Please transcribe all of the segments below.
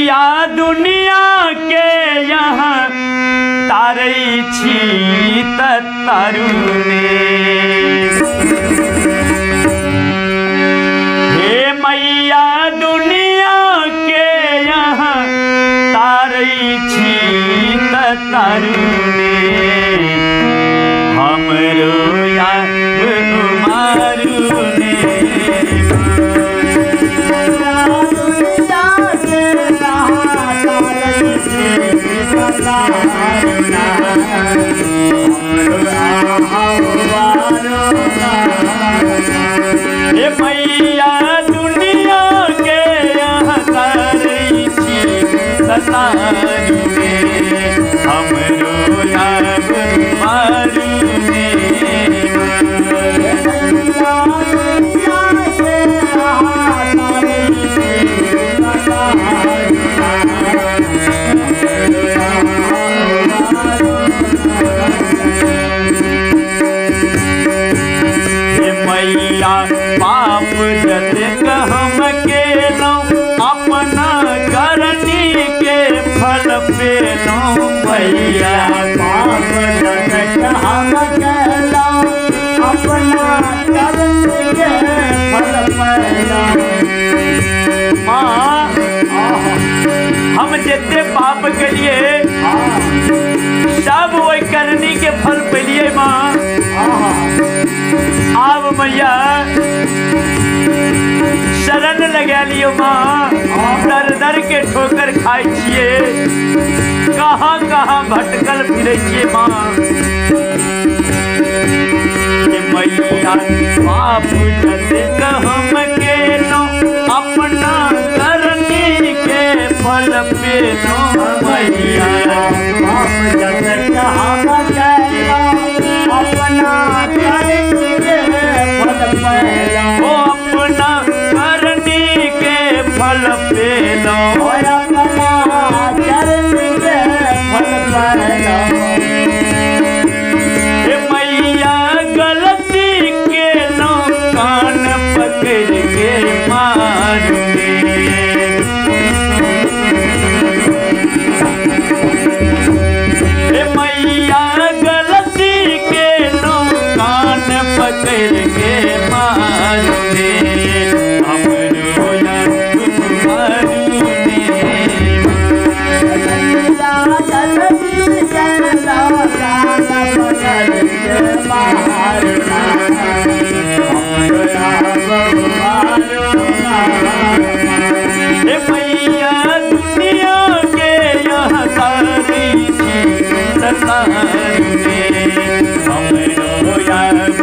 मैया दुनिया के यहाँ तारै छी तरुणे। हे मैया दुनिया के यहाँ तारै छी तरुणे। हमरो याद मारुने। हे मैया दुनिया के यहाँ तारै छी तरुणे। हमरो याद मारुने। पाप जतेक हम केलहुँ अपना करनी के फल पेलहुँ। मैया पाप जतेक हम केलहुँ अपना करनी के फल पेलहुँ। माँ हम जितने पाप करिए सब वही करनी के फल पेलिए। माँ आप मैया शरण लगा लियो। माँ दर दर के ठोकर खाई छिए, कहाँ कहाँ भटकल फिरे छिए। माँ मैया पाप जतेक हम केलहुँ अपना करनी के फल पेलहुँ। मैया पाप जतेक हम केलहुँ अपना करनी के फल पेलहुँ। ओ अपना करनी के फल पेलहुँ। अपना करनी के फल पेलहुँ। हे मैया गलती केलहुँ कान पकड़ के मारुने। हे मैया गलती केलहुँ कान पकड़ के मारुने। हमरो याद मारुने। हे मैया दुनिया के यहाँ तारै छी तरुणे। हमरो याद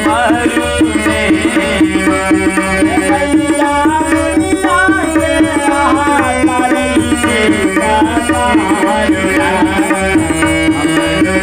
मारुने। मैया दुनिया के यहाँ तारै छी तरुणे। हमरो याद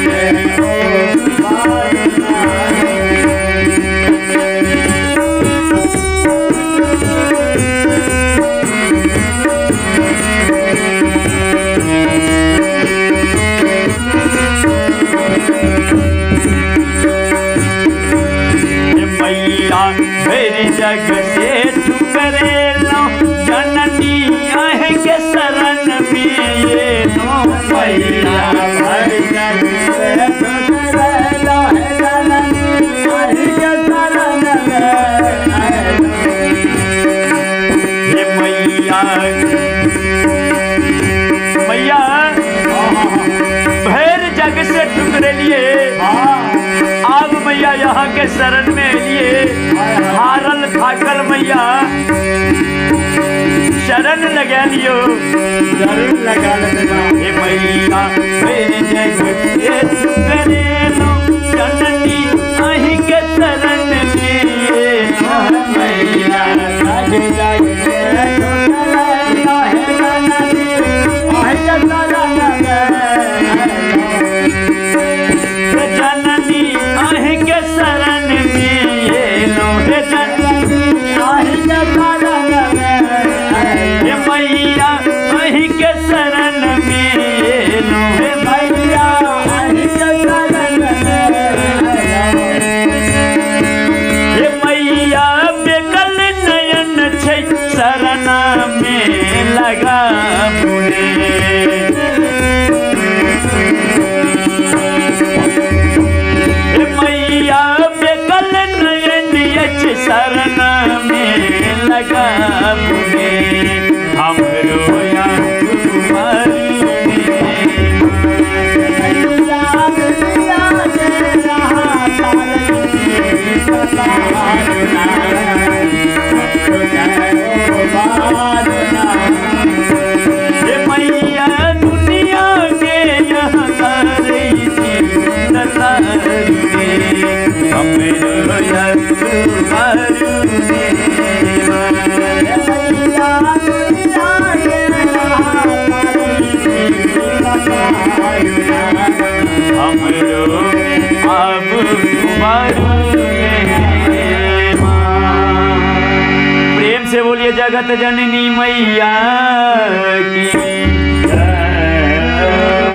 मेरी जग से ठुकरेलहुँ जननी आहे के शरण में ये नो। मैया मेरी जग से ठुकरेलहुँ जननी आहे के शरण में। हे मैया मैया भैर जग से ठुकरेलिए आप मैया यहाँ के शरण में लिए। हारल थाकल मैया शरण लगा लियो। शरण लगा लेना। हे मैया मेरी जग से ठुकरेलहुँ जननी आहे के शरण में ये नो। मैया जग से ठुकरेलहुँ जननी आहे के शरण में। जननी आहे के शरण में ये लो। हे जननी आहे के शरण में। हे मैया आहे के शरण में ये लो। हे मैया आहे के शरण में। हे मैया बेकल नयन छै जगह में हमरो या प्रेम से बोलिए जगत जननी मैया की।